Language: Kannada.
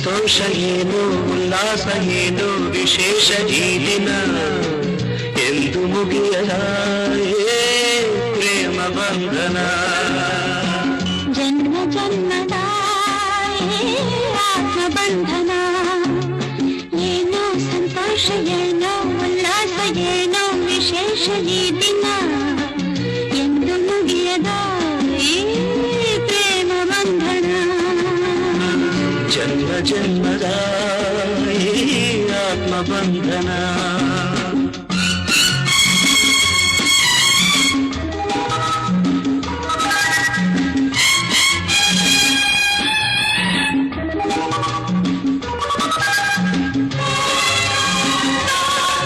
ಸಂತೋಷ ಏನು ಉಲ್ಲಾಸ ಏನು ವಿಶೇಷ ಈ ದಿನ ಎಂದು ಮುಗಿಯದ ಪ್ರೇಮ ಬಂಧನ ಜನ್ಮ ಜನ್ಮದ ಆತ್ಮ ಬಂಧನ ಏನೋ ಸಂತೋಷ ಏನೋ ಉಲ್ಲಾಸ ಏನೋ ವಿಶೇಷ ಈ ದಿನ ಎಂದು ಮುಗಿಯದ ಪ್ರೇಮ ಬಂಧನ ಜನ್ಮ ಜನ್ಮದ ಆತ್ಮ ಬಂಧನ